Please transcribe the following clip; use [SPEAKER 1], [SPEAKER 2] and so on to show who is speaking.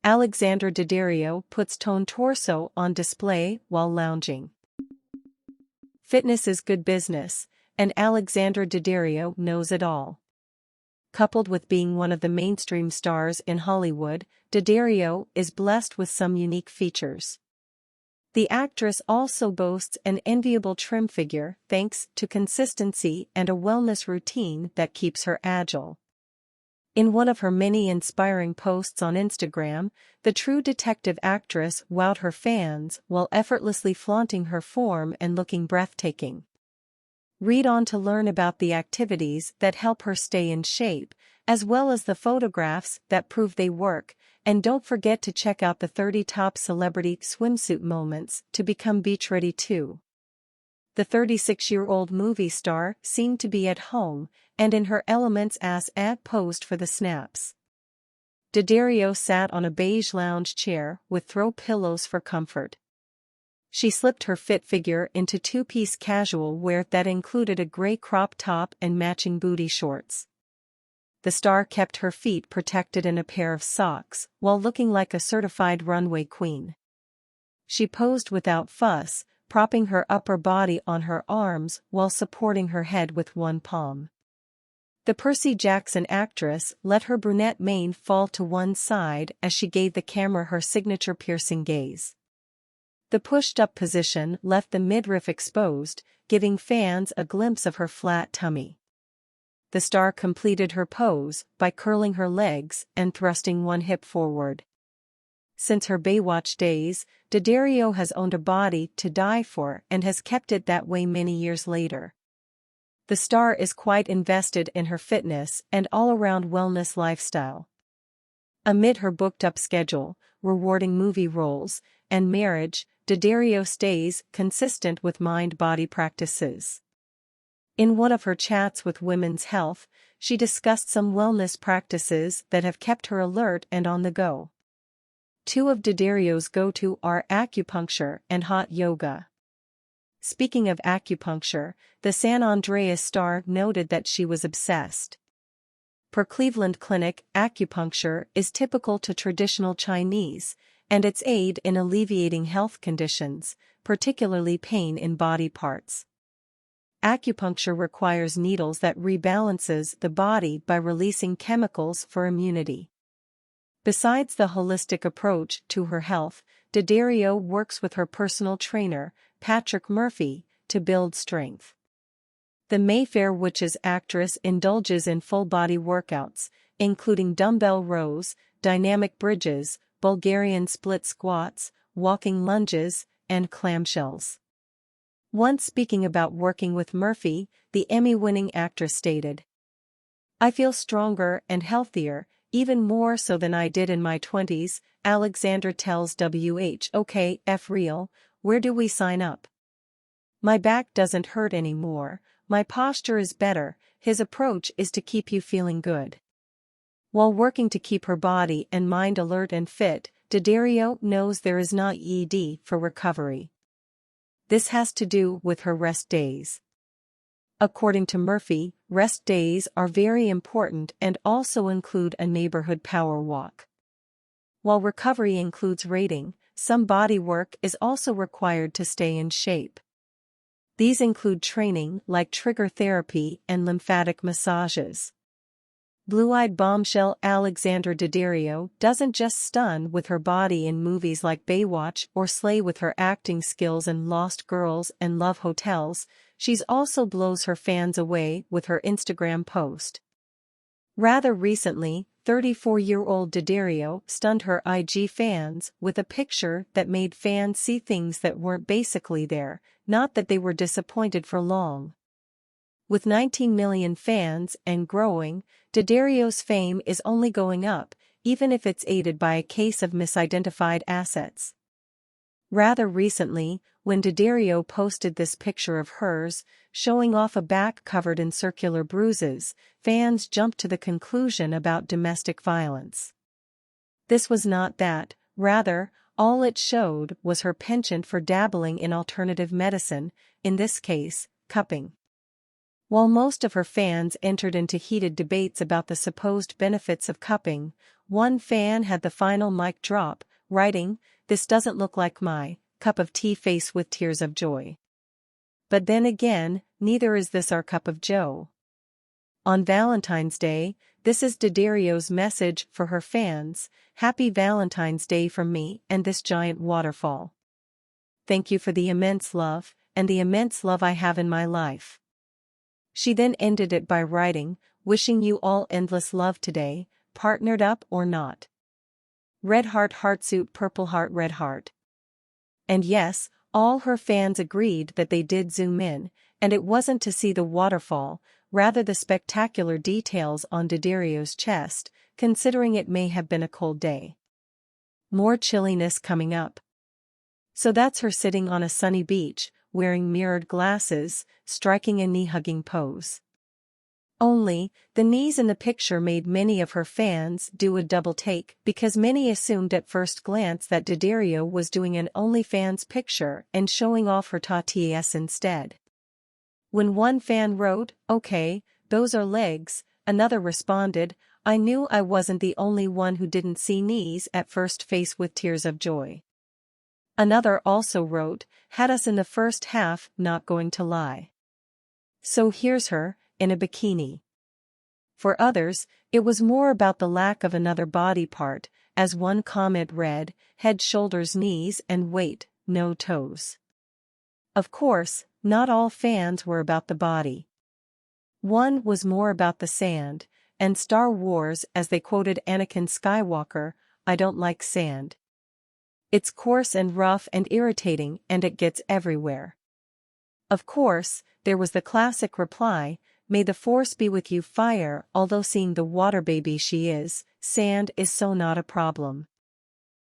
[SPEAKER 1] Alexandra Daddario puts toned torso on display while lounging. Fitness is good business, and Alexandra Daddario knows it all. Coupled with being one of the mainstream stars in Hollywood, Daddario is blessed with some unique features. The actress also boasts an enviable trim figure thanks to consistency and a wellness routine that keeps her agile. In one of her many inspiring posts on Instagram, the true detective actress wowed her fans while effortlessly flaunting her form and looking breathtaking. Read on to learn about the activities that help her stay in shape, as well as the photographs that prove they work, and don't forget to check out the 30 top celebrity swimsuit moments to become beach-ready too. The 36-year-old movie star seemed to be at home and in her elements as posed for the snaps. Daddario sat on a beige lounge chair with throw pillows for comfort. She slipped her fit figure into two-piece casual wear that included a gray crop top and matching booty shorts. The star kept her feet protected in a pair of socks while looking like a certified runway queen. She posed without fuss, propping her upper body on her arms while supporting her head with one palm. The Percy Jackson actress let her brunette mane fall to one side as she gave the camera her signature piercing gaze. The pushed-up position left the midriff exposed, giving fans a glimpse of her flat tummy. The star completed her pose by curling her legs and thrusting one hip forward. Since her Baywatch days, Daddario has owned a body to die for and has kept it that way many years later. The star is quite invested in her fitness and all-around wellness lifestyle. Amid her booked-up schedule, rewarding movie roles, and marriage, Daddario stays consistent with mind-body practices. In one of her chats with Women's Health, she discussed some wellness practices that have kept her alert and on the go. Two of Daddario's go-to are acupuncture and hot yoga. Speaking of acupuncture, the San Andreas star noted that she was obsessed. Per Cleveland Clinic, acupuncture is typical to traditional Chinese, and its aid in alleviating health conditions, particularly pain in body parts. Acupuncture requires needles that rebalances the body by releasing chemicals for immunity. Besides the holistic approach to her health, Daddario works with her personal trainer, Patrick Murphy, to build strength. The Mayfair Witches actress indulges in full-body workouts, including dumbbell rows, dynamic bridges, Bulgarian split squats, walking lunges, and clamshells. Once speaking about working with Murphy, the Emmy-winning actress stated, "I feel stronger and healthier, even more so than I did in my 20s, Alexandra tells WHOK Real, where do we sign up? My back doesn't hurt anymore, my posture is better, his approach is to keep you feeling good." While working to keep her body and mind alert and fit, Daddario knows there is not ED for recovery. This has to do with her rest days. According to Murphy, rest days are very important and also include a neighborhood power walk. While recovery includes rating, some body work is also required to stay in shape. These include training like trigger therapy and lymphatic massages. Blue-eyed bombshell Alexandra Daddario doesn't just stun with her body in movies like Baywatch or slay with her acting skills in Lost Girls and Love Hotels, she's also blows her fans away with her Instagram post. Rather recently, 34-year-old Daddario stunned her IG fans with a picture that made fans see things that weren't basically there, not that they were disappointed for long. With 19 million fans and growing, Daddario's fame is only going up, even if it's aided by a case of misidentified assets. Rather recently, when Daddario posted this picture of hers, showing off a back covered in circular bruises, fans jumped to the conclusion about domestic violence. This was not that, rather, all it showed was her penchant for dabbling in alternative medicine, in this case, cupping. While most of her fans entered into heated debates about the supposed benefits of cupping, one fan had the final mic drop, writing, "This doesn't look like my cup of tea face with tears of joy. But then again, neither is this our cup of joe." On Valentine's Day, this is Daddario's message for her fans: "Happy Valentine's Day from me and this giant waterfall. Thank you for the immense love, and the immense love I have in my life." She then ended it by writing, "Wishing you all endless love today, partnered up or not. Red heart heartsuit purple heart red heart." And yes, all her fans agreed that they did zoom in, and it wasn't to see the waterfall, rather the spectacular details on Daddario's chest, considering it may have been a cold day. More chilliness coming up. So that's her sitting on a sunny beach, wearing mirrored glasses, striking a knee-hugging pose. Only, the knees in the picture made many of her fans do a double take because many assumed at first glance that Daddario was doing an OnlyFans picture and showing off her tatas instead. When one fan wrote, "Okay, those are legs," another responded, "I knew I wasn't the only one who didn't see knees at first face with tears of joy." Another also wrote, "Had us in the first half, not going to lie." So here's her, in a bikini. For others, it was more about the lack of another body part, as one comment read, "Head shoulders knees and wait, no toes." Of course, not all fans were about the body. One was more about the sand, and Star Wars as they quoted Anakin Skywalker, "I don't like sand. It's coarse and rough and irritating and it gets everywhere." Of course, there was the classic reply, "May the force be with you fire," although seeing the water baby she is, sand is so not a problem.